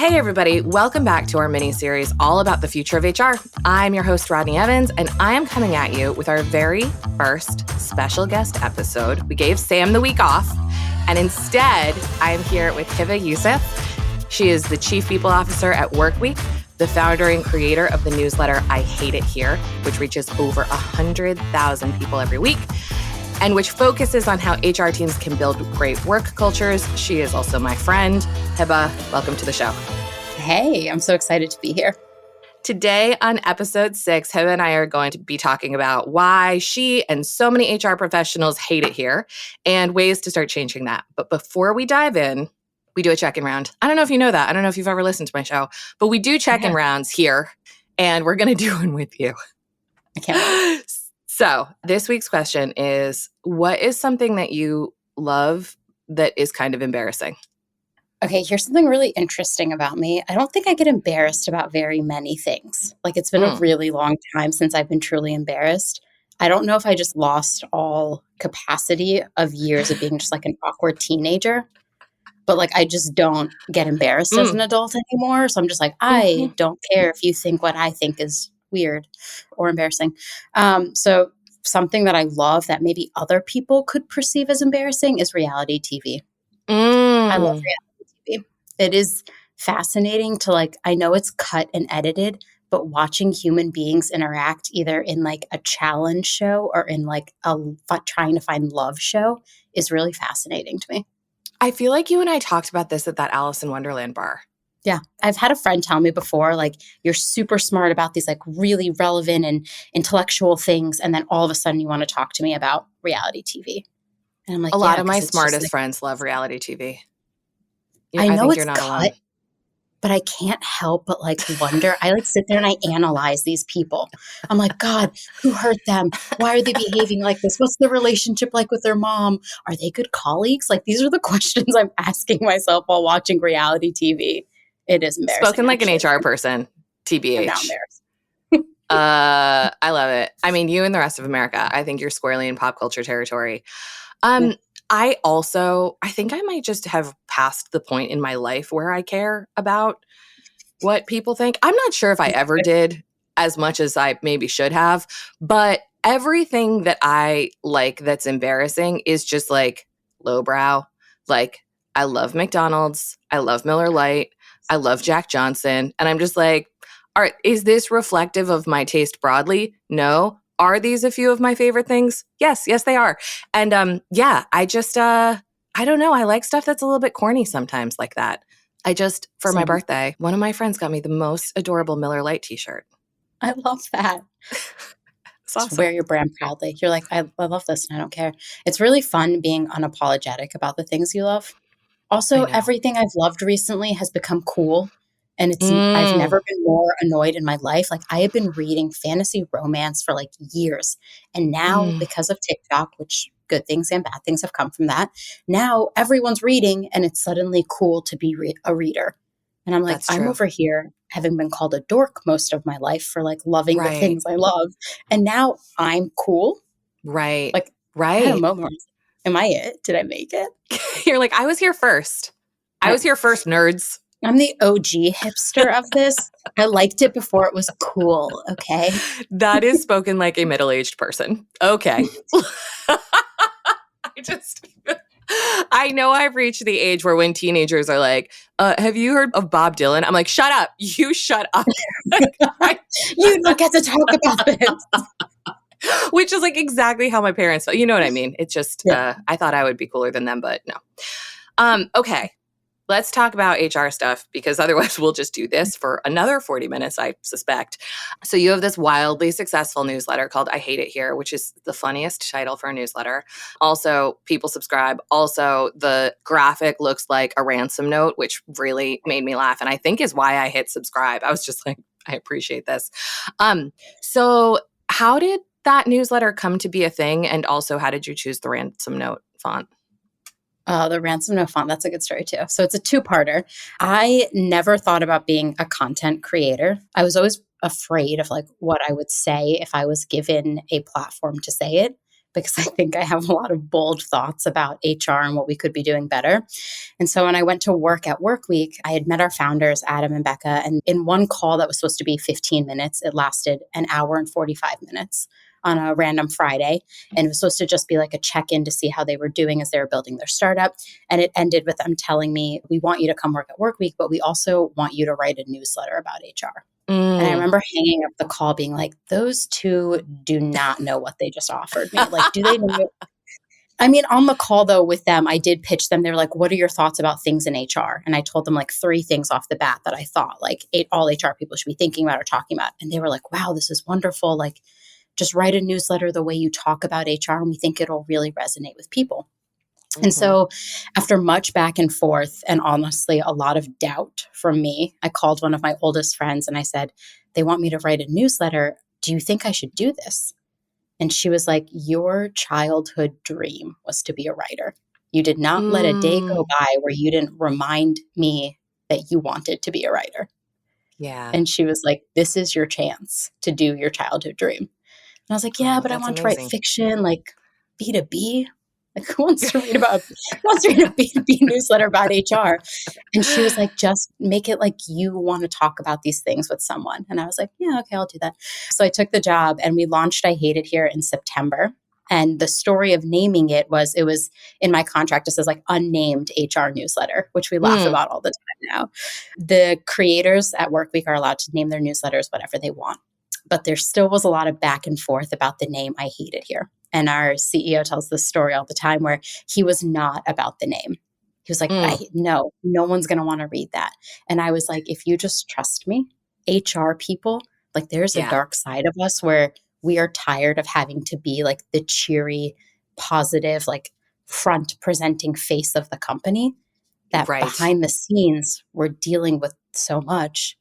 Hey, everybody. Welcome back to our mini-series all about the future of HR. I'm your host, Rodney Evans, and I am coming at you with our very first special guest episode. We gave Sam the week off, and instead, I'm here with Hebba Youssef. She is the Chief People Officer at Workweek, the founder and creator of the newsletter I Hate It Here, which reaches over 100,000 people every week, and which focuses on how HR teams can build great work cultures. She is also my friend. Hebba, welcome to the show. Hey, I'm so excited to be here. Today on episode 6, Hebba and I are going to be talking about why she and so many HR professionals hate it here and ways to start changing that. But before we dive in, we do a check-in round. I don't know if you know that. I don't know if you've ever listened to my show, but we do check-in rounds here, and we're going to do one with you. I can't wait. So this week's question is, what is something that you love that is kind of embarrassing? Okay, here's something really interesting about me. I don't think I get embarrassed about very many things. Like, it's been a really long time since I've been truly embarrassed. I don't know if I just lost all capacity of years of being just like an awkward teenager, but like I just don't get embarrassed as an adult anymore. So I'm just like, I don't care if you think what I think is weird or embarrassing. So something that I love that maybe other people could perceive as embarrassing is reality TV. I love reality TV. It is fascinating to like, I know it's cut and edited, but watching human beings interact either in like a challenge show or in like a trying to find love show is really fascinating to me. I feel like you and I talked about this at that Alice in Wonderland bar. Yeah. I've had a friend tell me before, like, you're super smart about these like really relevant and intellectual things. And then all of a sudden you want to talk to me about reality TV. And I'm like, a lot of my smartest friends love reality TV. I know think it's you're not cut, alone. but I can't help but like wonder. I like sit there and I analyze these people. I'm like, God, who hurt them? Why are they behaving like this? What's their relationship like with their mom? Are they good colleagues? Like, these are the questions I'm asking myself while watching reality TV. It is embarrassing. Spoken like an HR person, TBH. I'm not embarrassed. I love it. I mean, you and the rest of America, I think you're squarely in pop culture territory. I think I might just have passed the point in my life where I care about what people think. I'm not sure if I ever did as much as I maybe should have, but everything that I like that's embarrassing is just like lowbrow. Like, I love McDonald's. I love Miller Lite. I love Jack Johnson. And I'm just like, all right, is this reflective of my taste broadly? No. Are these a few of my favorite things? Yes, they are. And I just, I don't know. I like stuff that's a little bit corny sometimes like that. For my birthday, one of my friends got me the most adorable Miller Lite t-shirt. I love that. It's awesome. Just wear your brand proudly. You're like, I love this and I don't care. It's really fun being unapologetic about the things you love. Also, everything I've loved recently has become cool. And I've never been more annoyed in my life. Like, I have been reading fantasy romance for like years. And now because of TikTok, which good things and bad things have come from that, now everyone's reading and it's suddenly cool to be a reader. And I'm like, I'm over here having been called a dork most of my life for like loving the things I love. And now I'm cool. Right. Like, I had a moment where I was like, am I it? Did I make it? You're like, I was here first. I was here first, nerds. I'm the OG hipster of this. I liked it before it was cool, okay? That is spoken like a middle-aged person. Okay. I know I've reached the age where when teenagers are like, have you heard of Bob Dylan? I'm like, shut up. You shut up. You don't get to talk about this. Which is like exactly how my parents felt. You know what I mean? It's just, I thought I would be cooler than them, but no. Okay. Let's talk about HR stuff because otherwise we'll just do this for another 40 minutes, I suspect. So you have this wildly successful newsletter called I Hate It Here, which is the funniest title for a newsletter. Also, people subscribe. Also, the graphic looks like a ransom note, which really made me laugh and I think is why I hit subscribe. I was just like, I appreciate this. So how did that newsletter come to be a thing? And also, how did you choose the ransom note font? The ransom note font, that's a good story too. So it's a two-parter. I never thought about being a content creator. I was always afraid of like what I would say if I was given a platform to say it, because I think I have a lot of bold thoughts about HR and what we could be doing better. And so when I went to work at Workweek, I had met our founders, Adam and Becca, and in one call that was supposed to be 15 minutes, it lasted an hour and 45 minutes on a random Friday. And it was supposed to just be like a check-in to see how they were doing as they were building their startup. And it ended with them telling me, we want you to come work at Workweek, but we also want you to write a newsletter about HR. And I Mm. remember hanging up the call being like, those two do not know what they just offered me. Like, do they know? I mean, on the call though with them, I did pitch them. They were like, what are your thoughts about things in HR? And I told them like 3 things off the bat that I thought like all HR people should be thinking about or talking about. And they were like, wow, this is wonderful. Like, just write a newsletter the way you talk about HR, and we think it'll really resonate with people. And Mhm. so after much back and forth and honestly a lot of doubt from me, I called one of my oldest friends and I said, they want me to write a newsletter. Do you think I should do this? And she was like, your childhood dream was to be a writer. You did not let a day go Mm. by where you didn't remind me that you wanted to be a writer. Yeah. And she was like, this is your chance to do your childhood dream. And I was like, yeah, Oh, but I that's want to write amazing. fiction, like B2B. Like, who wants to read about, who wants to read a B2B newsletter about HR? And she was like, just make it like you want to talk about these things with someone. And I was like, yeah, okay, I'll do that. So I took the job and we launched I Hate It Here in September. And the story of naming it was in my contract, it says like unnamed HR newsletter, which we laugh Mm. about all the time now. The creators at Workweek are allowed to name their newsletters whatever they want. But there still was a lot of back and forth about the name I Hate It Here. And our CEO tells this story all the time where he was not about the name. He was like, Mm. no one's going to want to read that. And I was like, if you just trust me, HR people, like there's a Yeah. dark side of us where we are tired of having to be like the cheery, positive, like front presenting face of the company, that Right. behind the scenes, we're dealing with so much,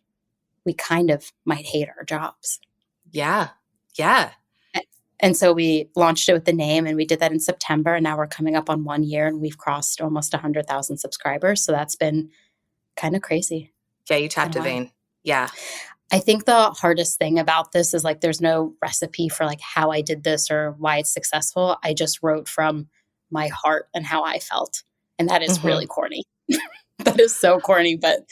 we kind of might hate our jobs. Yeah. Yeah. And so we launched it with the name, and we did that in September. And now we're coming up on 1 year and we've crossed almost 100,000 subscribers. So that's been kind of crazy. Yeah, you It's been tapped a wild. vein. Yeah. I think the hardest thing about this is like there's no recipe for like how I did this or why it's successful. I just wrote from my heart and how I felt. And that is Mhm. really corny. That is so corny, but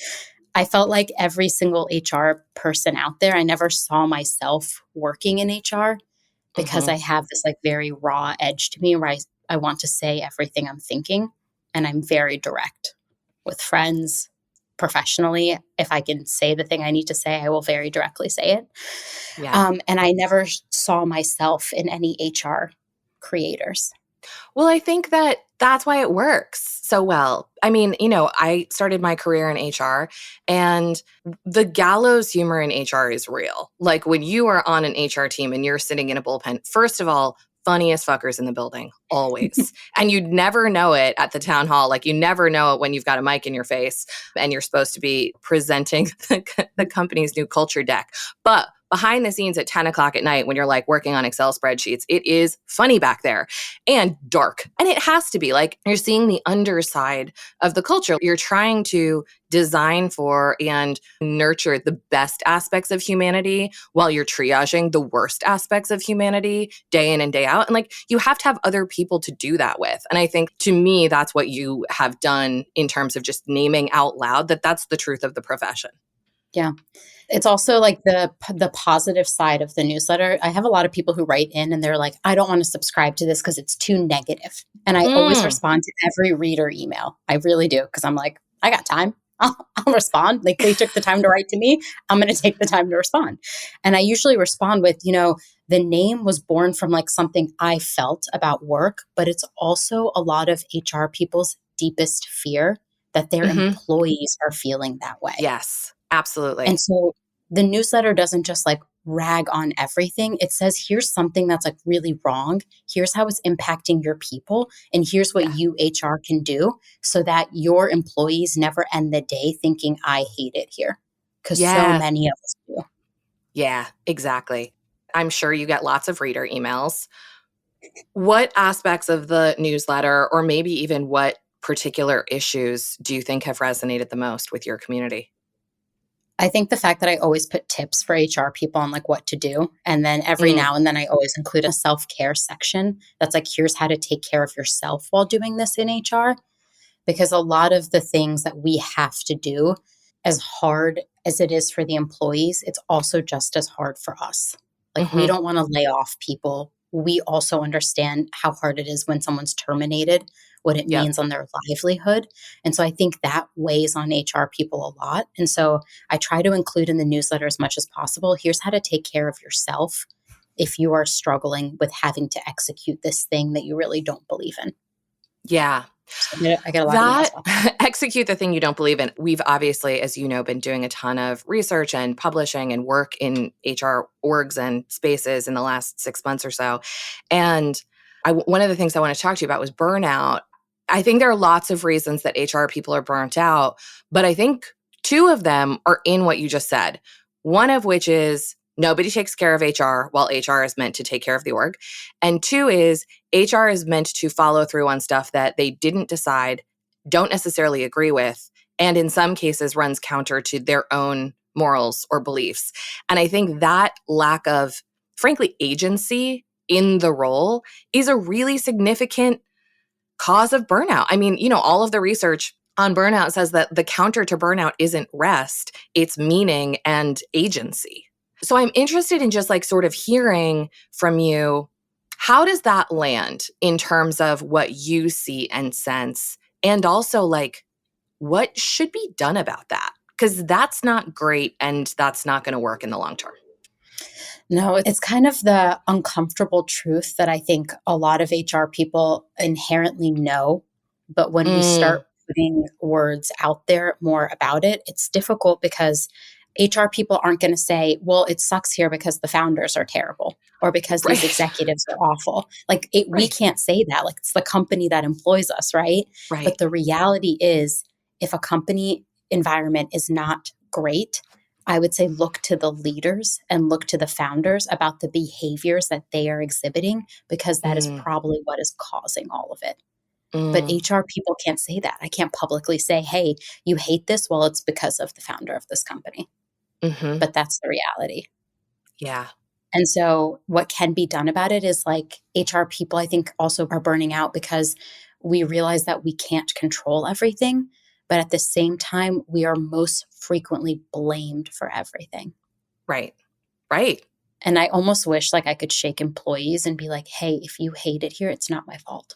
I felt like every single HR person out there, I never saw myself working in HR because Mhm. I have this like very raw edge to me where I want to say everything I'm thinking, and I'm very direct with friends, professionally. If I can say the thing I need to say, I will very directly say it. Yeah. And I never saw myself in any HR creators. Well, I think that that's why it works so well. I mean, I started my career in HR, and the gallows humor in HR is real. Like when you are on an HR team and you're sitting in a bullpen, first of all, funniest fuckers in the building, always. And you'd never know it at the town hall. Like you never know it when you've got a mic in your face and you're supposed to be presenting the company's new culture deck. But behind the scenes at 10 o'clock at night when you're like working on Excel spreadsheets, it is funny back there and dark. And it has to be like you're seeing the underside of the culture. You're trying to design for and nurture the best aspects of humanity while you're triaging the worst aspects of humanity day in and day out. And like you have to have other people to do that with. And I think to me, that's what you have done in terms of just naming out loud that that's the truth of the profession. Yeah. It's also like the positive side of the newsletter. I have a lot of people who write in and they're like, I don't want to subscribe to this because it's too negative. And I always Mm. respond to every reader email. I really do because I'm like, I got time. I'll respond. Like they took the time to write to me. I'm going to take the time to respond. And I usually respond with, the name was born from like something I felt about work, but it's also a lot of HR people's deepest fear that their Hmm. employees are feeling that way. Yes, And absolutely. so the newsletter doesn't just like rag on everything. It says, here's something that's like really wrong. Here's how it's impacting your people. And here's what Yeah. you HR can do so that your employees never end the day thinking, I hate it here. Because so Yeah. many of us do. Yeah, exactly. I'm sure you get lots of reader emails. What aspects of the newsletter, or maybe even what particular issues do you think have resonated the most with your community? I think the fact that I always put tips for HR people on like what to do. And then every Mm, now and then I always include a self-care section that's like, here's how to take care of yourself while doing this in HR. Because a lot of the things that we have to do, as hard as it is for the employees, it's also just as hard for us. Like, we mhm. don't want to lay off people. We also understand how hard it is when someone's terminated, what it Yep. means on their livelihood. And so I think that weighs on HR people a lot. And so I try to include in the newsletter as much as possible. Here's how to take care of yourself if you are struggling with having to execute this thing that you really don't believe in. Yeah. So I get a lot of emails That about execute the thing you don't believe in. We've obviously, as you know, been doing a ton of research and publishing and work in HR orgs and spaces in the last 6 months or so. And one of the things I want to talk to you about was burnout. I think there are lots of reasons that HR people are burnt out, but I think two of them are in what you just said. One of which is nobody takes care of HR while HR is meant to take care of the org. And two is HR is meant to follow through on stuff that they didn't decide, don't necessarily agree with, and in some cases runs counter to their own morals or beliefs. And I think that lack of, frankly, agency in the role is a really significant cause of burnout. I mean, all of the research on burnout says that the counter to burnout isn't rest, it's meaning and agency. So I'm interested in just like sort of hearing from you, how does that land in terms of what you see and sense? And also, like, what should be done about that? Because that's not great and that's not going to work in the long term. No, it's kind of the uncomfortable truth that I think a lot of HR people inherently know. But when we Mm, start putting words out there more about it, it's difficult because HR people aren't going to say, well, it sucks here because the founders are terrible or because these right. executives are awful. Like, we Right. can't say that. Like, it's the company that employs us, right? But Right. the reality is, if a company environment is not great, I would say look to the leaders and look to the founders about the behaviors that they are exhibiting, because that is Mm, probably what is causing all of it. But mm, HR people can't say that. I can't publicly say, hey, you hate this. Well, it's because of the founder of this company. hmm. But that's the reality. Yeah. And so, what can be done about it is like HR people, I think, also are burning out because we realize that we can't control everything. But at the same time, we are most frequently blamed for everything. Right. Right. And I almost wish like I could shake employees and be like, hey, if you hate it here, it's not my fault.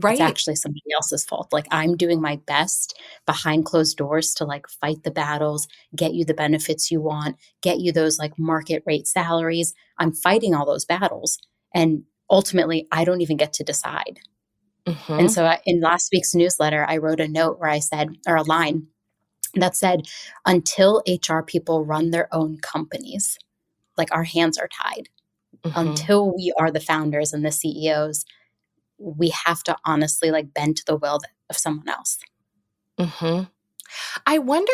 It's Right. actually somebody else's fault. Like, I'm doing my best behind closed doors to like fight the battles, get you the benefits you want, get you those like market rate salaries. I'm fighting all those battles. And ultimately, I don't even get to decide. And Hmm. so in last week's newsletter, I wrote a note where I said, or a line that said, until HR people run their own companies, like, our hands are tied. Hmm. Until we are the founders and the CEOs, we have to honestly like bend to the will of someone else. Hmm. I wonder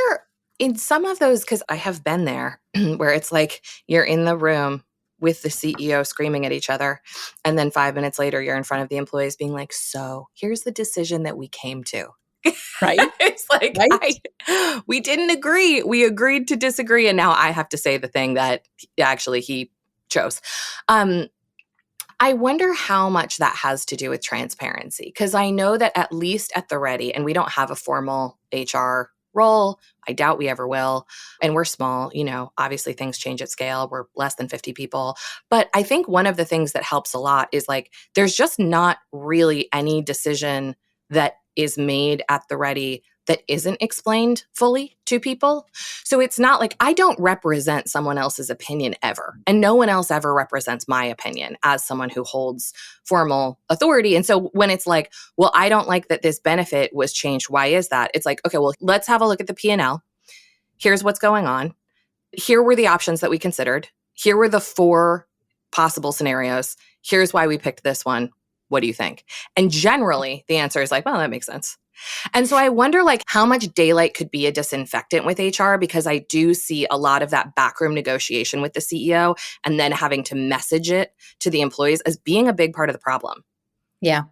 in some of those, because I have been there, where it's like you're in the room with the CEO screaming at each other. And then 5 minutes later, you're in front of the employees being like, so here's the decision that we came to. Right? It's like, Right? we didn't agree. We agreed to disagree. And now I have to say the thing that actually he chose. Um, I wonder how much that has to do with transparency, because I know that at least at the Ready, and we don't have a formal HR role. I doubt we ever will. And we're small, obviously things change at scale. We're less than 50 people. But I think one of the things that helps a lot is like, there's just not really any decision that is made at the Ready that isn't explained fully to people. So it's not like I don't represent someone else's opinion ever. And no one else ever represents my opinion as someone who holds formal authority. And so when it's like, well, I don't like that this benefit was changed. Why is that? It's like, okay, well, let's have a look at the P&L. Here's what's going on. Here were the options that we considered. Here were the four possible scenarios. Here's why we picked this one. What do you think? And generally, the answer is like, well, that makes sense. And so I wonder like how much daylight could be a disinfectant with HR, because I do see a lot of that backroom negotiation with the CEO and then having to message it to the employees as being a big part of the problem. Yeah.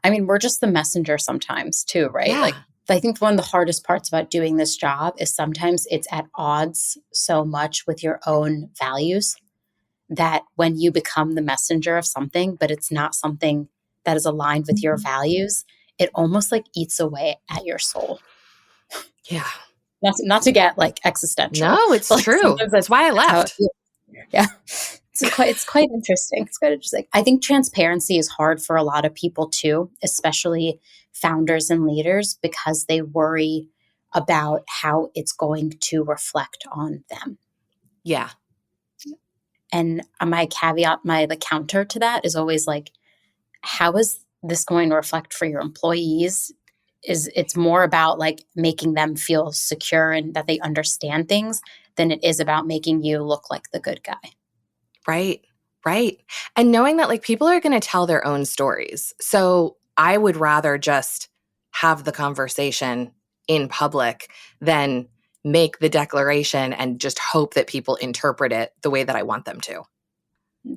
I mean, we're just the messenger sometimes too, right? Like, Yeah. I think one of the hardest parts about doing this job is sometimes it's at odds so much with your own values that when you become the messenger of something, but it's not something that is aligned with your values, it almost like eats away at your soul. Yeah. Not to get like existential, No, it's but like true. sometimes That's why I that's how it left. feels. Yeah. It's quite interesting. It's quite interesting. I think transparency is hard for a lot of people too, especially founders and leaders, because they worry about how it's going to reflect on them. Yeah. And my caveat, my the counter to that is always like, how is this going to reflect for your employees? Is it's more about like making them feel secure and that they understand things than it is about making you look like the good guy. Right. Right. And knowing that like people are going to tell their own stories. So I would rather just have the conversation in public than make the declaration and just hope that people interpret it the way that I want them to.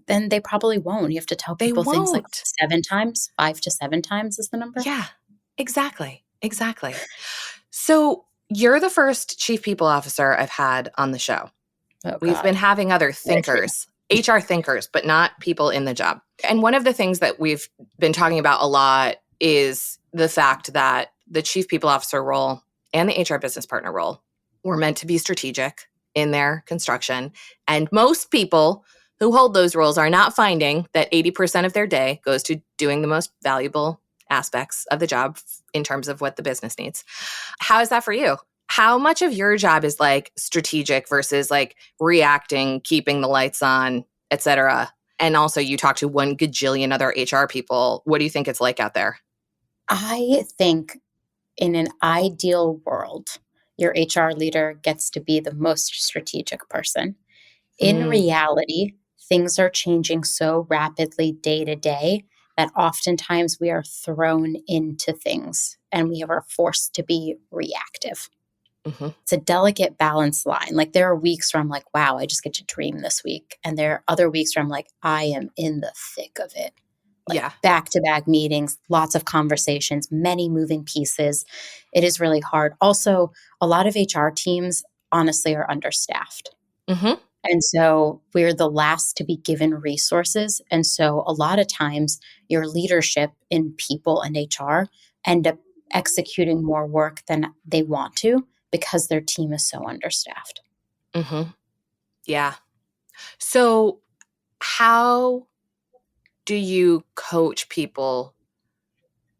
Then they probably won't. You have to tell They people things like won't. 7 times, 5 to 7 times is the number. Yeah. Exactly. Exactly. So you're the first chief people officer I've had on the show. Oh We've been God. having other Very true. thinkers, HR thinkers, but not people in the job. And one of the things that we've been talking about a lot is the fact that the chief people officer role and the HR business partner role were meant to be strategic in their construction. And most people who hold those roles are not finding that 80% of their day goes to doing the most valuable aspects of the job in terms of what the business needs. How is that for you? How much of your job is like strategic versus like reacting, keeping the lights on, et cetera? And also, you talk to 1 gajillion other HR people. What do you think it's like out there? I think in an ideal world, your HR leader gets to be the most strategic person. In Mm, reality, things are changing so rapidly day to day that oftentimes we are thrown into things and we are forced to be reactive. hmm. It's a delicate balance line. Like there are weeks where I'm like, wow, I just get to dream this week. And there are other weeks where I'm like, I am in the thick of it. Like Yeah. back to back meetings, lots of conversations, many moving pieces. It is really hard. Also, a lot of HR teams honestly are understaffed. Hmm. And so we're the last to be given resources. And so a lot of times your leadership in people and HR end up executing more work than they want to because their team is so understaffed. Hmm. Yeah. So, how do you coach people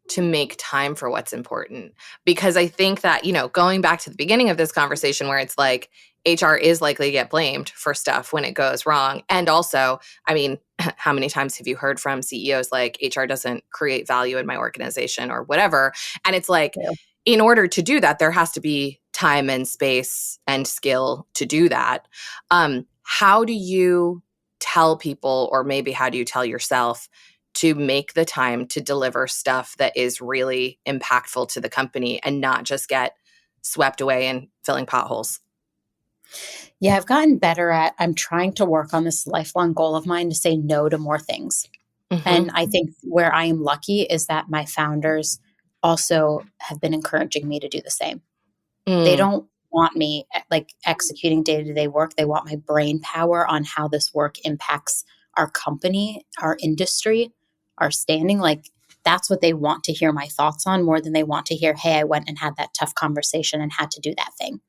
to make time for what's important? Because I think that, going back to the beginning of this conversation where it's like HR is likely to get blamed for stuff when it goes wrong. And also, I mean, how many times have you heard from CEOs like HR doesn't create value in my organization or whatever? And it's like, Yeah. in order to do that, there has to be time and space and skill to do that. How do you tell people, or maybe how do you tell yourself to make the time to deliver stuff that is really impactful to the company and not just get swept away in filling potholes? Yeah, I've gotten better at, I'm trying to work on this lifelong goal of mine to say no to more things. Hmm. And I think where I am lucky is that my founders also have been encouraging me to do the same. They Mm, don't want me like executing day-to-day work. They want my brain power on how this work impacts our company, our industry, our standing. Like that's what they want to hear my thoughts on more than they want to hear, hey, I went and had that tough conversation and had to do that thing.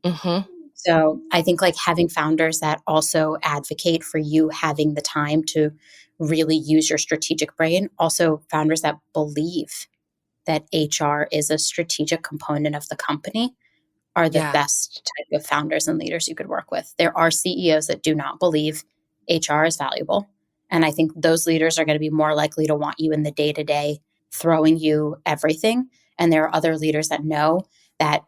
hmm. So I think like having founders that also advocate for you having the time to really use your strategic brain, also founders that believe that HR is a strategic component of the company are the Yeah. best type of founders and leaders you could work with. There are CEOs that do not believe HR is valuable. And I think those leaders are going to be more likely to want you in the day to day, throwing you everything. And there are other leaders that know that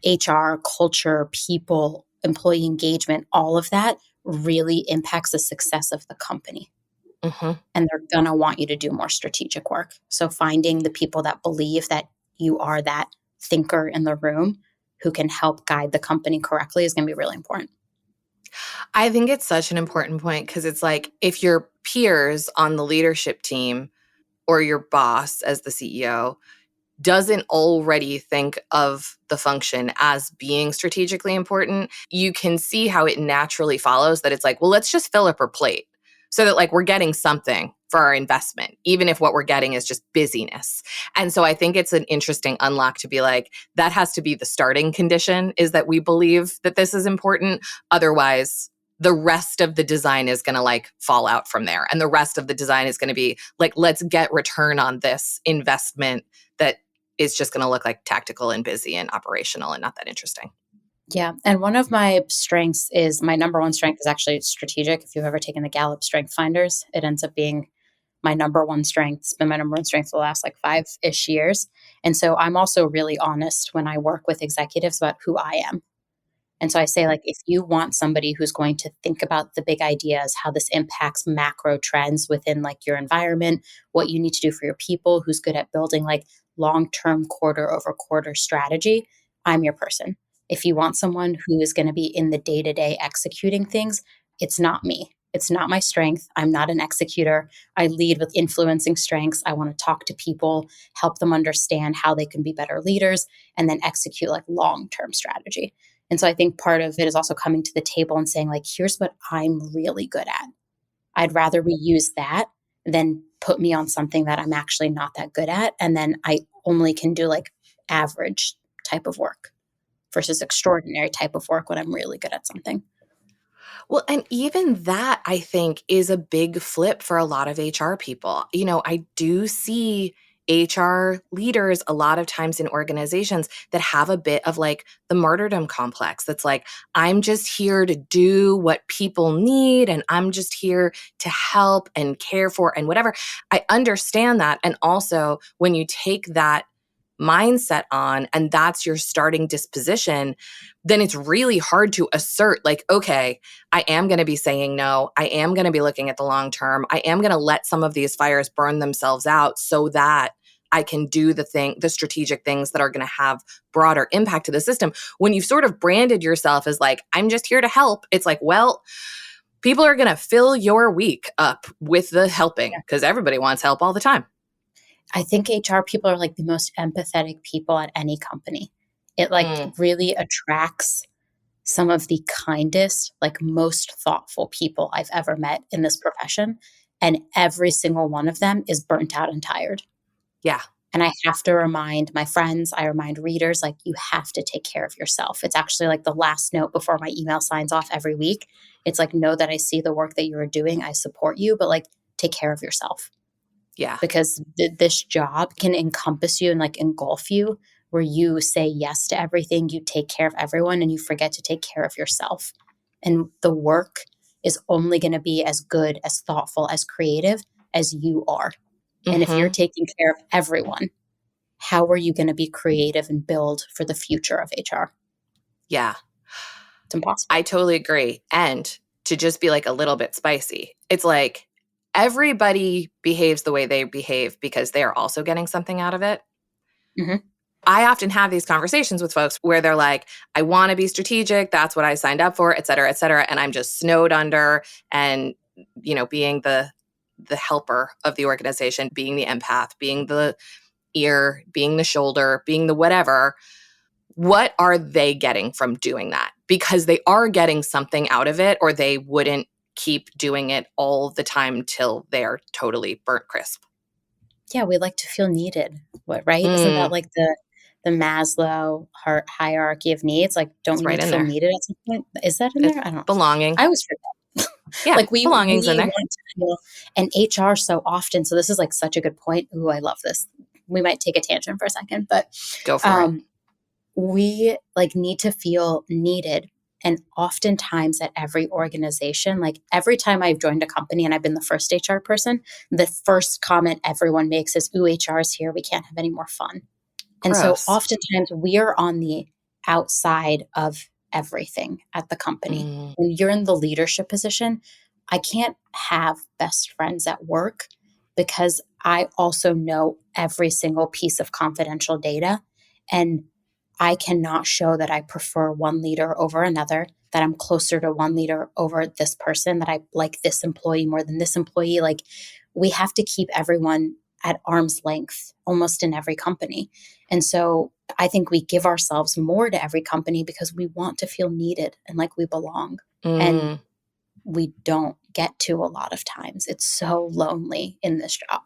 HR, culture, people, employee engagement, all of that really impacts the success of the company. Hmm. And they're going to want you to do more strategic work. So finding the people that believe that you are that thinker in the room who can help guide the company correctly is going to be really important. I think it's such an important point because it's like if your peers on the leadership team or your boss as the CEO doesn't already think of the function as being strategically important, you can see how it naturally follows that it's like, well, let's just fill up her plate so that like we're getting something for our investment, even if what we're getting is just busyness. And so I think it's an interesting unlock to be like, that has to be the starting condition, is that we believe that this is important. Otherwise, the rest of the design is going to like fall out from there. And the rest of the design is going to be like, let's get return on this investment that is just going to look like tactical and busy and operational and not that interesting. Yeah. And one of my strengths is my number one strength is actually strategic. If you've ever taken the Gallup Strength Finders, it ends up being my number one strength. It's been my number one strength for the last like 5-ish years. And so I'm also really honest when I work with executives about who I am. And so I say, like, if you want somebody who's going to think about the big ideas, how this impacts macro trends within like your environment, what you need to do for your people, who's good at building like long-term quarter over quarter strategy, I'm your person. If you want someone who is going to be in the day-to-day executing things, it's not me. It's not my strength. I'm not an executor. I lead with influencing strengths. I want to talk to people, help them understand how they can be better leaders, and then execute like long-term strategy. And so I think part of it is also coming to the table and saying, like, here's what I'm really good at. I'd rather we use that than put me on something that I'm actually not that good at. And then I only can do like average type of work versus extraordinary type of work when I'm really good at something. Well, and even that, I think, is a big flip for a lot of HR people. You know, I do see HR leaders a lot of times in organizations that have a bit of like the martyrdom complex. That's like, I'm just here to do what people need and I'm just here to help and care for and whatever. I understand that. And also, when you take that mindset on and that's your starting disposition, then it's really hard to assert like, okay, I am going to be saying no. I am going to be looking at the long term. I am going to let some of these fires burn themselves out so that I can do the strategic things that are going to have broader impact to the system. When you've sort of branded yourself as like, I'm just here to help, it's like, well, people are going to fill your week up with the helping because everybody wants help all the time. I think HR people are like the most empathetic people at any company. It like really attracts some of the kindest, like most thoughtful people I've ever met in this profession. And every single one of them is burnt out and tired. Yeah. And I have to remind my friends, I remind readers, like, you have to take care of yourself. It's actually like the last note before my email signs off every week. It's like, know that I see the work that you're doing. I support you, but like, take care of yourself. Yeah. Because this job can encompass you and like engulf you, where you say yes to everything, you take care of everyone, and you forget to take care of yourself. And the work is only going to be as good, as thoughtful, as creative as you are. And if you're taking care of everyone, how are you going to be creative and build for the future of HR? Yeah. It's impossible. I totally agree. And to just be like a little bit spicy, it's like everybody behaves the way they behave because they are also getting something out of it. Mm-hmm. I often have these conversations with folks where they're like, I want to be strategic. That's what I signed up for, et cetera, et cetera. And I'm just snowed under and, you know, being the helper of the organization, being the empath, being the ear, being the shoulder, being the whatever. What are they getting from doing that? Because they are getting something out of it, or they wouldn't keep doing it all the time till they're totally burnt crisp. Yeah, we like to feel needed. What, right? Isn't that like the Maslow hierarchy of needs? Like, don't It's we right need to in feel there. needed at some point? Is that in It's there? I don't know. belonging. I always forget. Yeah, Like we belonging's in there. want to feel, and HR so often. So this is like such a good point. Ooh, I love this. We might take a tangent for a second, but Go for it. we like need to feel needed. And oftentimes at every organization, like every time I've joined a company and I've been the first HR person, the first comment everyone makes is, ooh, HR is here. We can't have any more fun. And so Gross. oftentimes we are on the outside of everything at the company. When you're in the leadership position, I can't have best friends at work because I also know every single piece of confidential data. And I cannot show that I prefer one leader over another, that I'm closer to one leader over this person, that I like this employee more than this employee. Like, we have to keep everyone at arm's length almost in every company. And so I think we give ourselves more to every company because we want to feel needed and like we belong. And Mm. we don't get to a lot of times. It's so lonely in this job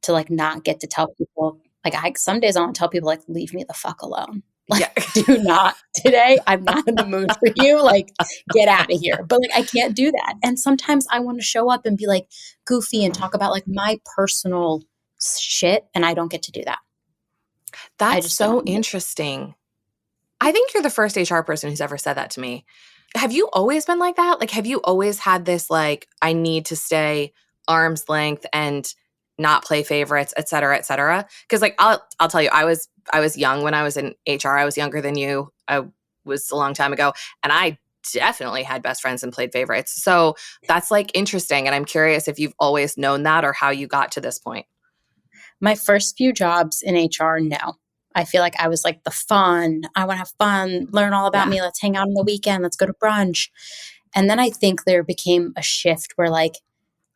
to like not get to tell people, like some days I want to tell people like, leave me the fuck alone. Like, Yeah. do not today. I'm not in the mood for you. Like, get out of here. But like, I can't do that. And sometimes I want to show up and be like goofy and talk about like my personal shit. And I don't get to do that. I That's just don't. so interesting. I think you're the first HR person who's ever said that to me. Have you always been like that? Like, have you always had this, like, I need to stay arm's length and not play favorites, et cetera, et cetera? Because, like, I'll tell you, I was young when I was in HR. I was younger than you. I was a long time ago, and I definitely had best friends and played favorites. So that's like interesting, and I'm curious if you've always known that or how you got to this point. My first few jobs in HR, no. I feel like I was like the fun. I want to have fun, learn all about Yeah. me. Let's hang out on the weekend. Let's go to brunch. And then I think there became a shift where like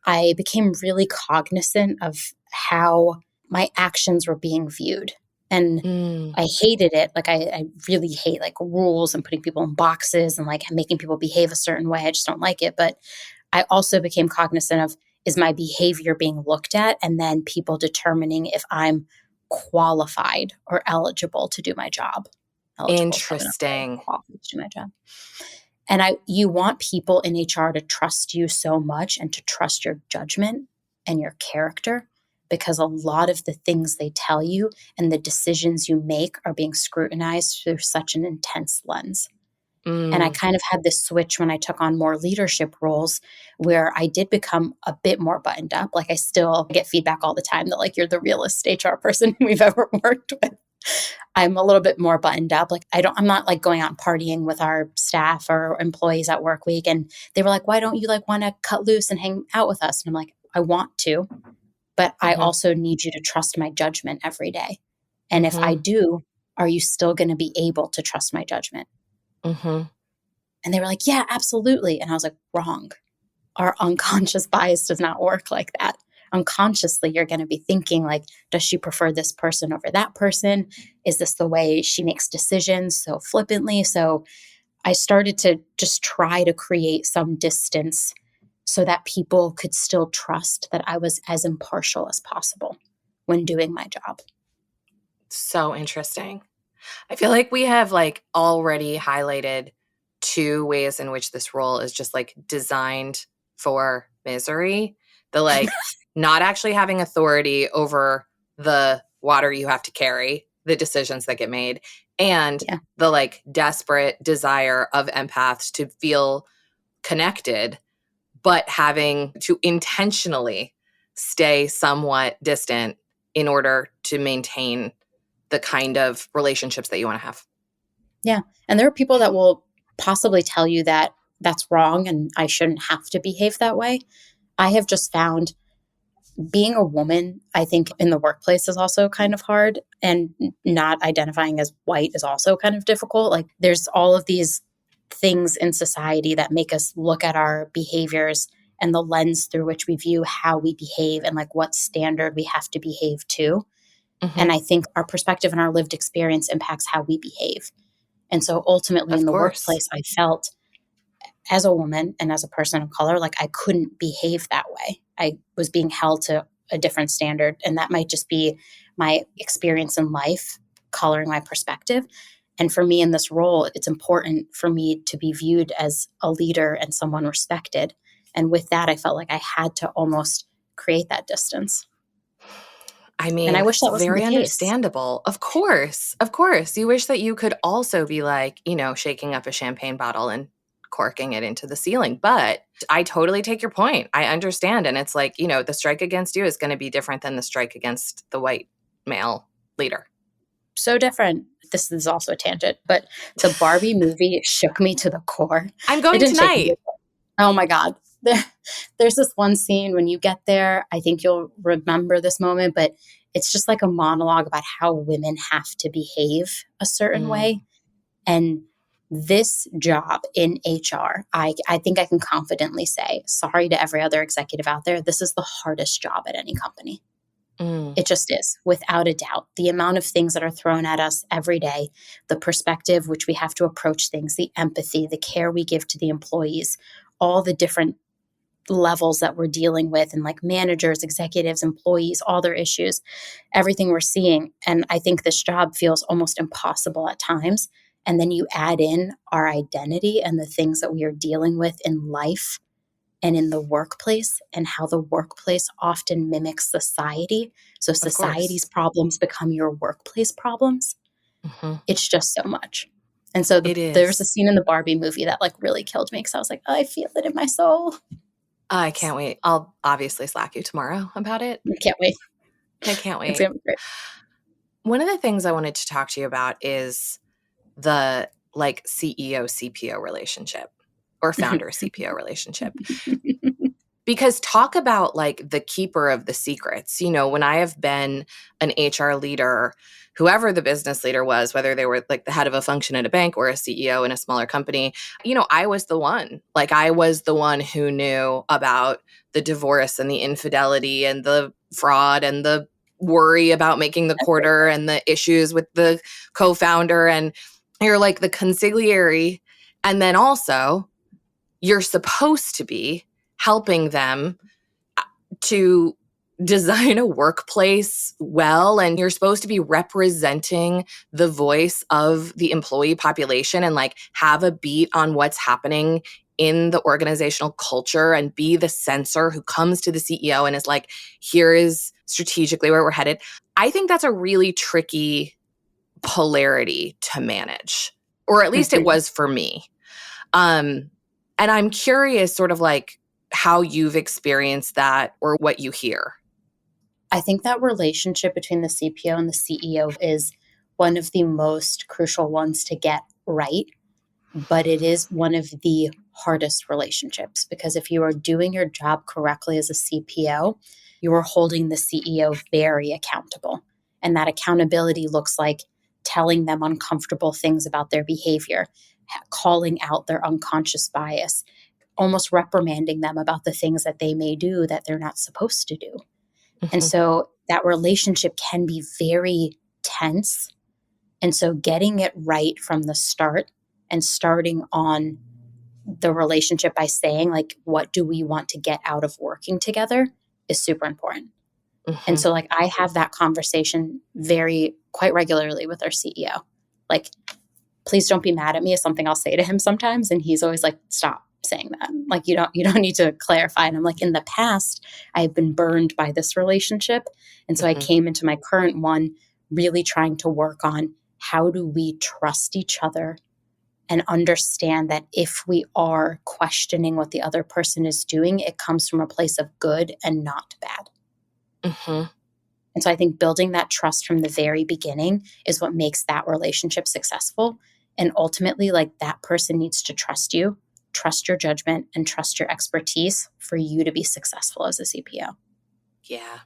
I became really cognizant of how my actions were being viewed. And Mm. I hated it. Like I really hate like rules and putting people in boxes and like making people behave a certain way. I just don't like it. But I also became cognizant of, is my behavior being looked at, and then people determining if I'm qualified or eligible to do my job. Eligible is probably not right. Interesting. Qualified to do my job. And you want people in HR to trust you so much and to trust your judgment and your character, because a lot of the things they tell you and the decisions you make are being scrutinized through such an intense lens. And I Mm. kind of had this switch when I took on more leadership roles where I did become a bit more buttoned up. Like I still get feedback all the time that like, you're the realest HR person we've ever worked with. I'm a little bit more buttoned up. Like I'm not like going out and partying with our staff or employees at Workweek. And they were like, why don't you like want to cut loose and hang out with us? And I'm like, I want to, but I Mhm. also need you to trust my judgment every day. And if I Mhm. do, are you still going to be able to trust my judgment? Mhm. And they were like, yeah, absolutely. And I was like, wrong. Our unconscious bias does not work like that. Unconsciously, you're going to be thinking like, does she prefer this person over that person? Is this the way she makes decisions so flippantly? So I started to just try to create some distance so that people could still trust that I was as impartial as possible when doing my job. So interesting. I feel like we have like already highlighted two ways in which this role is just like designed for misery. The like not actually having authority over the water you have to carry, the decisions that get made, and Yeah. the like desperate desire of empaths to feel connected, but having to intentionally stay somewhat distant in order to maintain the kind of relationships that you want to have. Yeah. And there are people that will possibly tell you that that's wrong and I shouldn't have to behave that way. I have just found being a woman, I think in the workplace is also kind of hard, and not identifying as white is also kind of difficult. Like there's all of these things in society that make us look at our behaviors and the lens through which we view how we behave and like what standard we have to behave to. Mhm. And I think our perspective and our lived experience impacts how we behave. And so ultimately in Of the course. workplace, I felt as a woman and as a person of color, like I couldn't behave that way. I was being held to a different standard. And that might just be my experience in life coloring my perspective. And for me in this role, it's important for me to be viewed as a leader and someone respected. And with that, I felt like I had to almost create that distance. I And I mean, wish it's that wasn't very the case. understandable. Of course. Of course. You wish that you could also be like, shaking up a champagne bottle and corking it into the ceiling. But I totally take your point. I understand. And it's like, the strike against you is going to be different than the strike against the white male leader. So different. This is also a tangent, but the Barbie movie shook me to the core. I'm It going didn't shake me. tonight. Oh my God. There's this one scene when you get there. I think you'll remember this moment, but it's just like a monologue about how women have to behave a certain Mm. way. And this job in HR, I think I can confidently say, sorry to every other executive out there, this is the hardest job at any company. Mm, It just is, without a doubt. The amount of things that are thrown at us every day, the perspective which we have to approach things, the empathy, the care we give to the employees, all the different levels that we're dealing with, and like managers, executives, employees, all their issues, everything we're seeing. And I think this job feels almost impossible at times. And then you add in our identity and the things that we are dealing with in life and in the workplace, and how the workplace often mimics society. So of course. society's problems become your workplace problems. Mhm. It's just so much. And so It there's a is. scene in the Barbie movie that like really killed me, because I was like, oh, I feel it in my soul. I can't wait. I'll obviously Slack you tomorrow about it. I can't wait. I can't It's wait. gonna be great. One of the things I wanted to talk to you about is the like CEO CPO relationship or founder CPO relationship. Because talk about like the keeper of the secrets. When I have been an HR leader, whoever the business leader was, whether they were like the head of a function at a bank or a CEO in a smaller company, I was the one. Like I was the one who knew about the divorce and the infidelity and the fraud and the worry about making the quarter and the issues with the co-founder. And you're like the consigliere. And then also you're supposed to be helping them to design a workplace well, and you're supposed to be representing the voice of the employee population and like have a beat on what's happening in the organizational culture and be the censor who comes to the CEO and is like, here is strategically where we're headed. I think that's a really tricky polarity to manage, or at least it Mhm. was for me. um and I'm curious sort of like how you've experienced that or what you hear. I think that relationship between the CPO and the CEO is one of the most crucial ones to get right, but it is one of the hardest relationships, because if you are doing your job correctly as a CPO, you are holding the CEO very accountable. And that accountability looks like telling them uncomfortable things about their behavior, calling out their unconscious bias, almost reprimanding them about the things that they may do that they're not supposed to do. And Mhm, so that relationship can be very tense. And so getting it right from the start and starting on the relationship by saying, like, what do we want to get out of working together is super important. And mhm, so, like, I have that conversation quite regularly with our CEO. Like, please don't be mad at me is something I'll say to him sometimes. And he's always like, stop saying that. Like, you don't need to clarify. And I'm like, in the past, I've been burned by this relationship. And so I mhm, came into my current one really trying to work on how do we trust each other and understand that if we are questioning what the other person is doing, it comes from a place of good and not bad. mhm, And so I think building that trust from the very beginning is what makes that relationship successful. And ultimately, like, that person needs to trust you, trust your judgment, and trust your expertise for you to be successful as a CPO. yeah.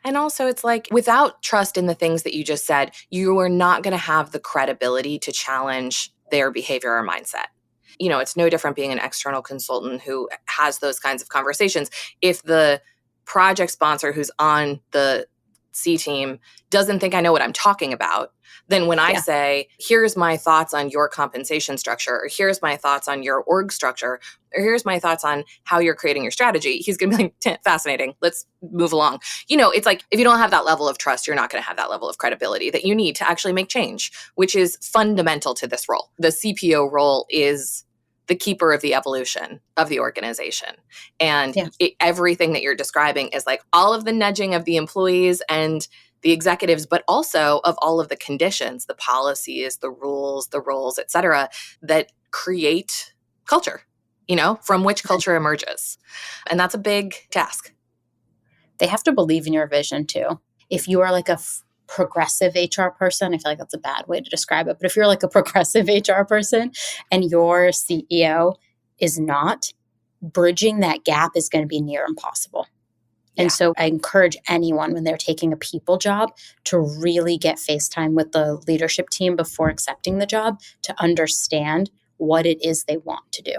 And also, it's like without trust in the things that you just said, you are not going to have the credibility to challenge their behavior or mindset. It's no different being an external consultant who has those kinds of conversations. If the project sponsor who's on the C team doesn't think I know what I'm talking about, then when I Yeah. say, here's my thoughts on your compensation structure, or here's my thoughts on your org structure, or here's my thoughts on how you're creating your strategy, he's going to be like, fascinating. Let's move along. It's like if you don't have that level of trust, you're not going to have that level of credibility that you need to actually make change, which is fundamental to this role. The CPO role is the keeper of the evolution of the organization. And Yeah. everything that you're describing is like all of the nudging of the employees and the executives, but also of all of the conditions, the policies, the rules, the roles, et cetera, that create culture, from which culture emerges. And that's a big task. They have to believe in your vision too. If you are like a progressive HR person, I feel like that's a bad way to describe it, but if you're like a progressive HR person and your CEO is not, bridging that gap is going to be near impossible. And Yeah. so I encourage anyone when they're taking a people job to really get FaceTime with the leadership team before accepting the job to understand what it is they want to do.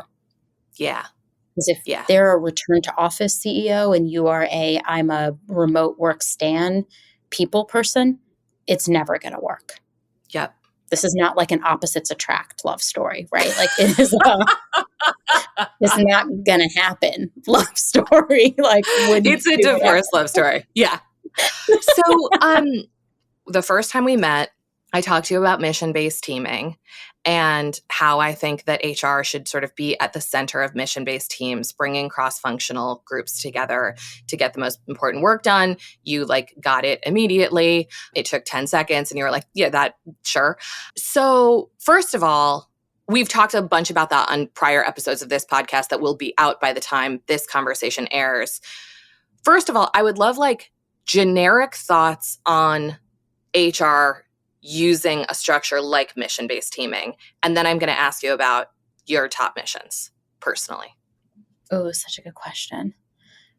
Yeah. Because if Yeah. they're a return to office CEO and you are I'm a remote work stan people person, it's never going to work. Yep. This is not like an opposites attract love story, right? Like it's not going to happen love story. Like wouldn't It's a do it. divorce love story. Yeah. So, the first time we met, I talked to you about mission-based teaming and how I think that HR should sort of be at the center of mission-based teams, bringing cross-functional groups together to get the most important work done. You got it immediately. It took 10 seconds and you were like, yeah, sure. So first of all, we've talked a bunch about that on prior episodes of this podcast that will be out by the time this conversation airs. First of all, I would love generic thoughts on HR using a structure like mission-based teaming. And then I'm going to ask you about your top missions personally. Oh, such a good question.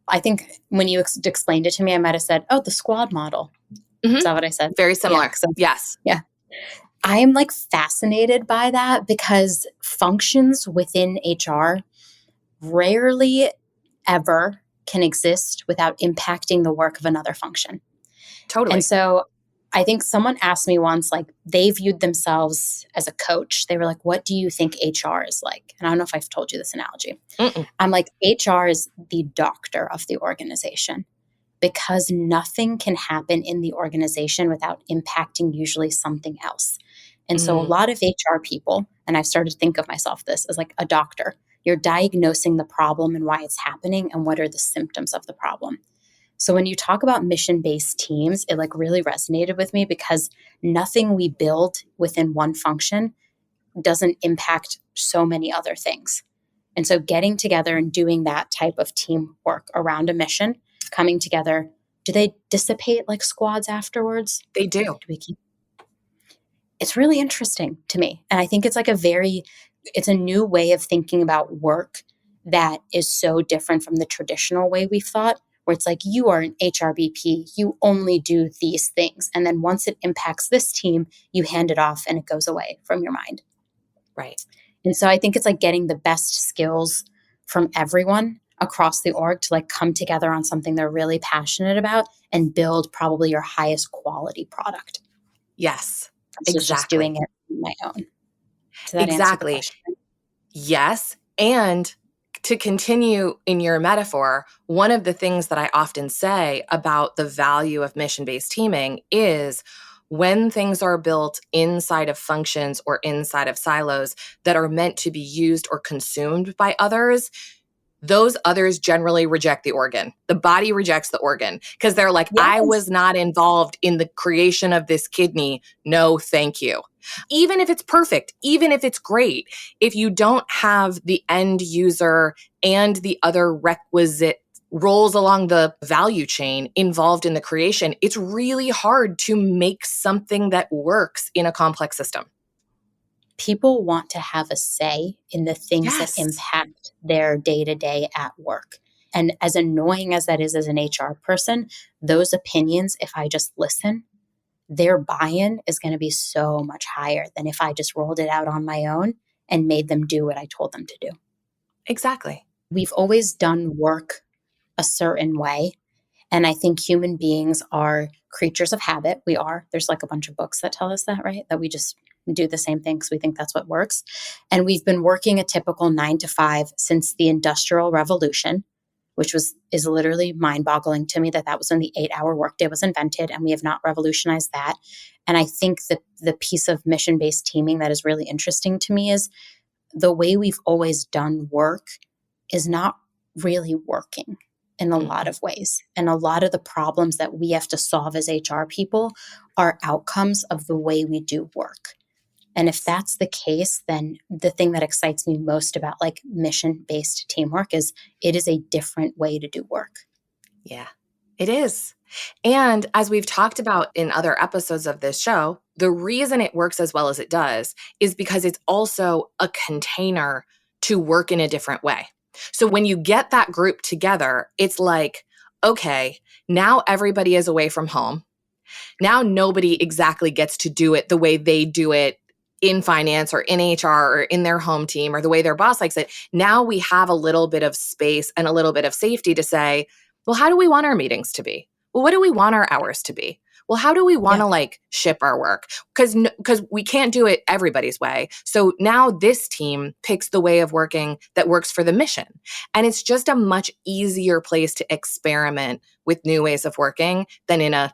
I think when you explained it to me, I might have said, oh, the squad model. Mm-hmm. Is that what I said? Very similar. Yeah, so, yes. Yeah. I am fascinated by that because functions within HR rarely ever can exist without impacting the work of another function. Totally. And so I think someone asked me once, they viewed themselves as a coach. They were like, what do you think HR is like? And I don't know if I've told you this analogy. Mm-mm. I'm like, HR is the doctor of the organization because nothing can happen in the organization without impacting usually something else. And so a lot of HR people, and I've started to think of myself this as like a doctor, you're diagnosing the problem and why it's happening and what are the symptoms of the problem. So when you talk about mission-based teams, it really resonated with me because nothing we build within one function doesn't impact so many other things. And so getting together and doing that type of teamwork around a mission, coming together, do they dissipate like squads afterwards? They do. It's really interesting to me. And I think it's it's a new way of thinking about work that is so different from the traditional way we've thought, where it's like, you are an HRBP, you only do these things. And then once it impacts this team, you hand it off and it goes away from your mind. Right. And so I think it's getting the best skills from everyone across the org to come together on something they're really passionate about and build probably your highest quality product. Yes, So exactly. just doing it on my own. Does that exactly. answer the question? Yes. And to continue in your metaphor, one of the things that I often say about the value of mission-based teaming is when things are built inside of functions or inside of silos that are meant to be used or consumed by others, those others generally reject the organ. The body rejects the organ because they're like, yes. I was not involved in the creation of this kidney. No, thank you. Even if it's perfect, even if it's great, if you don't have the end user and the other requisite roles along the value chain involved in the creation, it's really hard to make something that works in a complex system. People want to have a say in the things yes. that impact their day-to-day at work. And as annoying as that is as an HR person, those opinions, if I just listen, their buy-in is going to be so much higher than if I just rolled it out on my own and made them do what I told them to do. Exactly. We've always done work a certain way. And I think human beings are creatures of habit. We are. There's a bunch of books that tell us that, right? That we just do the same thing because we think that's what works. And we've been working a typical 9 to 5 since the Industrial Revolution, which is literally mind-boggling to me that was when the 8-hour workday was invented, and we have not revolutionized that. And I think that the piece of mission-based teaming that is really interesting to me is the way we've always done work is not really working in a lot of ways. And a lot of the problems that we have to solve as HR people are outcomes of the way we do work. And if that's the case, then the thing that excites me most about mission-based teamwork is it is a different way to do work. Yeah, it is. And as we've talked about in other episodes of this show, the reason it works as well as it does is because it's also a container to work in a different way. So when you get that group together, it's like, okay, now everybody is away from home. Now nobody exactly gets to do it the way they do it in finance or in HR or in their home team or the way their boss likes it, now we have a little bit of space and a little bit of safety to say, well, how do we want our meetings to be? Well, what do we want our hours to be? Well, how do we want to like ship our work? Because we can't do it everybody's way. So now this team picks the way of working that works for the mission. And it's just a much easier place to experiment with new ways of working than in a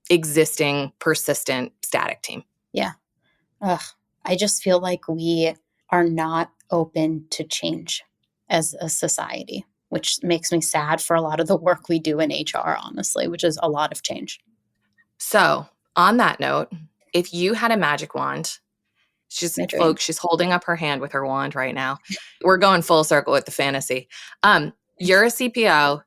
existing, persistent, static team. Yeah. Ugh. I just feel like we are not open to change as a society, which makes me sad for a lot of the work we do in HR, honestly, which is a lot of change. So, on that note, if you had a magic wand, she's holding up her hand with her wand right now. We're going full circle with the fantasy. You're a CPO,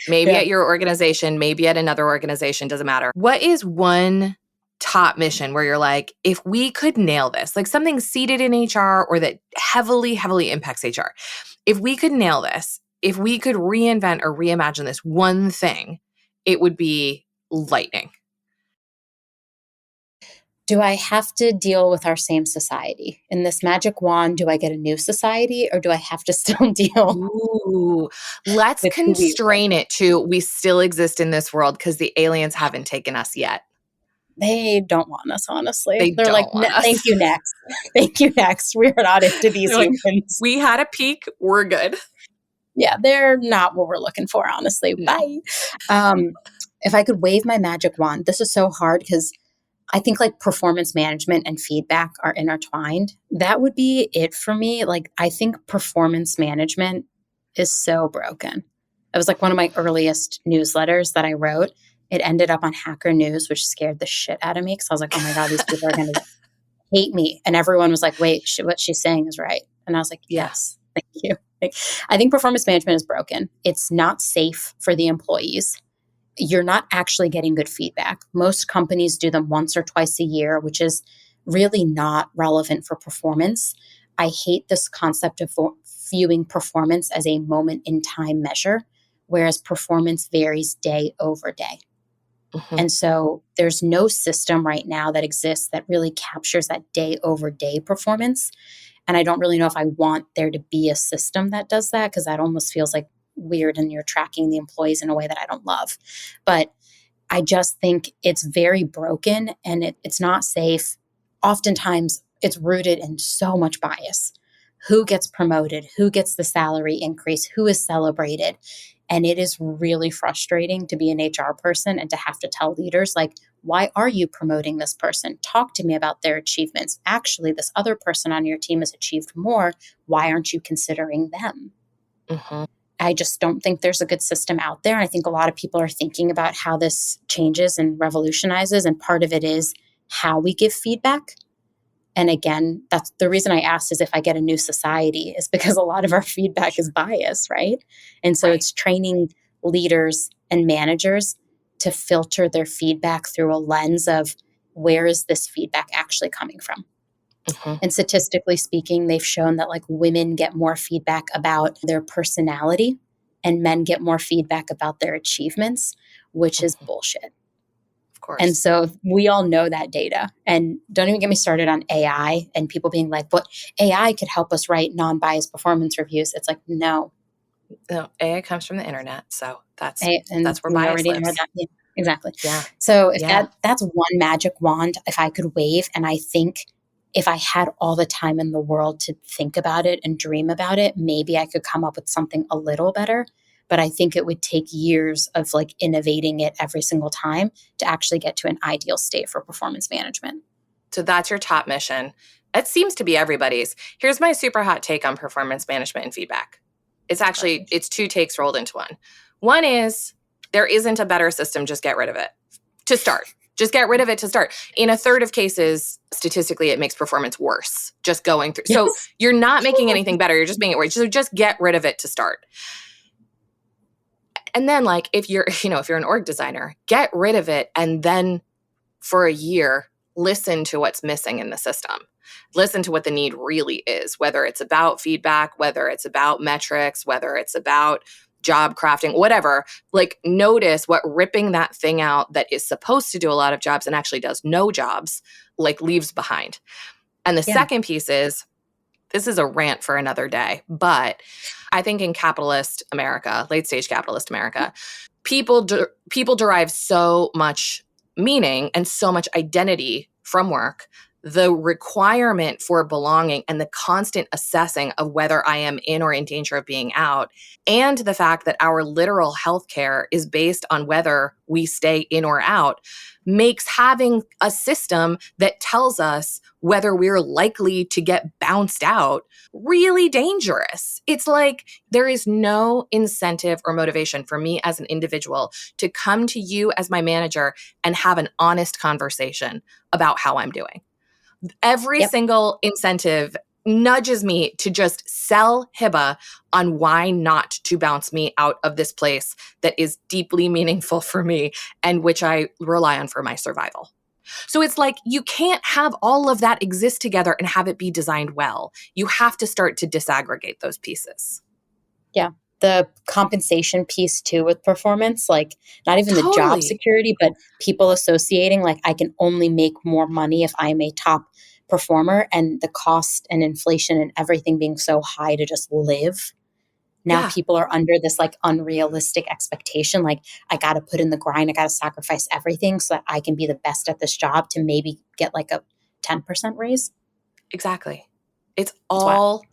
maybe at your organization, maybe at another organization, doesn't matter. What is one top mission where you're like, if we could nail this, like something seated in HR or that heavily, heavily impacts HR, if we could nail this, if we could reinvent or reimagine this one thing, it would be lightning. Do I have to deal with our same society? In this magic wand, do I get a new society or do I have to still deal? Ooh, let's constrain it to we still exist in this world because the aliens haven't taken us yet. They don't want us, honestly. They're like, thank you, next. Thank you, next. We're not into these humans. Like, we had a peak. We're good. Yeah, they're not what we're looking for, honestly. No. Bye. If I could wave my magic wand, this is so hard because I think like performance management and feedback are intertwined. That would be it for me. Like, I think performance management is so broken. It was like one of my earliest newsletters that I wrote. It ended up on Hacker News, which scared the shit out of me because I was like, oh my God, these people are going to hate me. And everyone was like, wait, what she's saying is right. And I was like, yes, thank you. I think performance management is broken. It's not safe for the employees. You're not actually getting good feedback. Most companies do them once or twice a year, which is really not relevant for performance. I hate this concept of viewing performance as a moment in time measure, whereas performance varies day over day. Mm-hmm. And so there's no system right now that exists that really captures that day over day performance. And I don't really know if I want there to be a system that does that because that almost feels like weird and you're tracking the employees in a way that I don't love. But I just think it's very broken and it's not safe. Oftentimes it's rooted in so much bias. Who gets promoted? Who gets the salary increase? Who is celebrated? And it is really frustrating to be an HR person and to have to tell leaders, like, why are you promoting this person? Talk to me about their achievements. Actually, this other person on your team has achieved more. Why aren't you considering them? Mm-hmm. I just don't think there's a good system out there. I think a lot of people are thinking about how this changes and revolutionizes. And part of it is how we give feedback. And again, that's the reason I asked is if I get a new society is because a lot of our feedback is bias, right? And so it's training leaders and managers to filter their feedback through a lens of where is this feedback actually coming from? Mm-hmm. And statistically speaking, they've shown that like women get more feedback about their personality and men get more feedback about their achievements, which is bullshit. And so we all know that data. And don't even get me started on AI and people being like, but AI could help us write non-biased performance reviews. It's like, no. No, AI comes from the internet. So that's where bias lives. That. Yeah, exactly. Yeah. So if that's one magic wand, if I could wave, and I think if I had all the time in the world to think about it and dream about it, maybe I could come up with something a little better. But I think it would take years of like innovating it every single time to actually get to an ideal state for performance management. So that's your top mission. It seems to be everybody's. Here's my super hot take on performance management and feedback. It's two takes rolled into one. One is there isn't a better system. Just get rid of it to start. Just get rid of it to start. In a third of cases, statistically, it makes performance worse just going through. So you're not making anything better. You're just making it worse. So just get rid of it to start. And then like, if you're an org designer, get rid of it. And then for a year, listen to what's missing in the system. Listen to what the need really is, whether it's about feedback, whether it's about metrics, whether it's about job crafting, whatever. Like notice what ripping that thing out that is supposed to do a lot of jobs and actually does no jobs, like leaves behind. And the Yeah. second piece is, this is a rant for another day, but I think in capitalist America, late stage capitalist America, people derive so much meaning and so much identity from work. The requirement for belonging and the constant assessing of whether I am in or in danger of being out, and the fact that our literal healthcare is based on whether we stay in or out, makes having a system that tells us whether we're likely to get bounced out really dangerous. It's like there is no incentive or motivation for me as an individual to come to you as my manager and have an honest conversation about how I'm doing. Every single incentive nudges me to just sell Hebba on why not to bounce me out of this place that is deeply meaningful for me and which I rely on for my survival. So it's like you can't have all of that exist together and have it be designed well. You have to start to disaggregate those pieces. Yeah. The compensation piece too with performance, like not even the job security, but people associating like I can only make more money if I'm a top performer, and the cost and inflation and everything being so high to just live. Now people are under this like unrealistic expectation. Like I got to put in the grind. I got to sacrifice everything so that I can be the best at this job to maybe get like a 10% raise. Exactly. It's all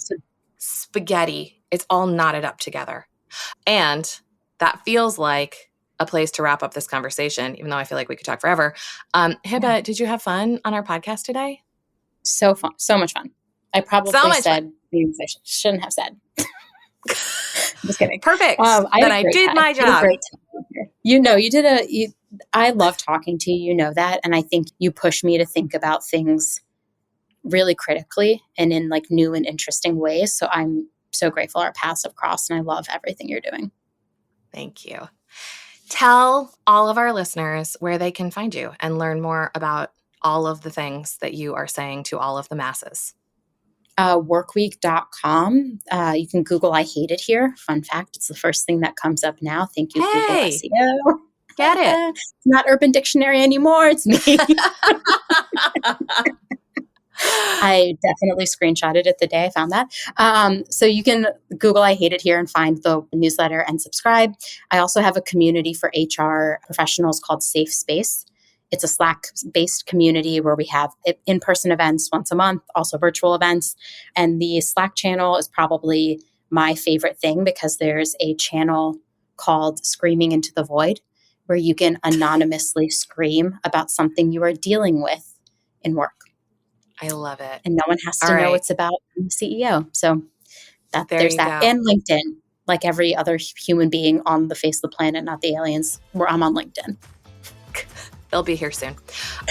spaghetti. It's all knotted up together. And that feels like a place to wrap up this conversation, even though I feel like we could talk forever. Hebba, did you have fun on our podcast today? So fun. So much fun. I probably said things I shouldn't have said. Just kidding. Perfect. Then I did my job. You did I love talking to you. You know that. And I think you push me to think about things really critically and in like new and interesting ways. So I'm so grateful our paths have crossed, and I love everything you're doing. Thank you. Tell all of our listeners where they can find you and learn more about all of the things that you are saying to all of the masses. Workweek.com. You can Google I Hate It Here. Fun fact, it's the first thing that comes up now. Thank you, Google SEO. Get it. It's not Urban Dictionary anymore. It's me. I definitely screenshotted it the day I found that. So you can Google I Hate It Here and find the newsletter and subscribe. I also have a community for HR professionals called Safe Space. It's a Slack-based community where we have in-person events once a month, also virtual events. And the Slack channel is probably my favorite thing because there's a channel called Screaming into the Void where you can anonymously scream about something you are dealing with in work. I love it. And no one has to know it's about the CEO. So there's that. Go. And LinkedIn, like every other human being on the face of the planet, not the aliens, where I'm on LinkedIn. They'll be here soon.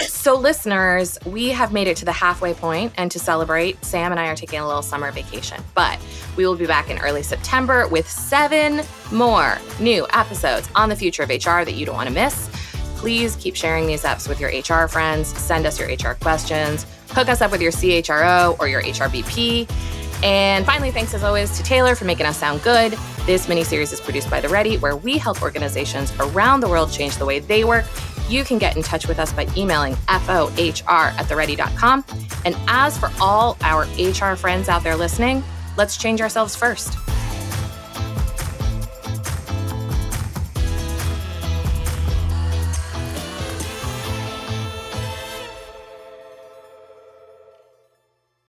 So listeners, we have made it to the halfway point, and to celebrate, Sam and I are taking a little summer vacation, but we will be back in early September with 7 more new episodes on the future of HR that you don't want to miss. Please keep sharing these apps with your HR friends. Send us your HR questions. Hook us up with your CHRO or your HRBP. And finally, thanks as always to Taylor for making us sound good. This miniseries is produced by The Ready, where we help organizations around the world change the way they work. You can get in touch with us by emailing fohr@theready.com. And as for all our HR friends out there listening, let's change ourselves first.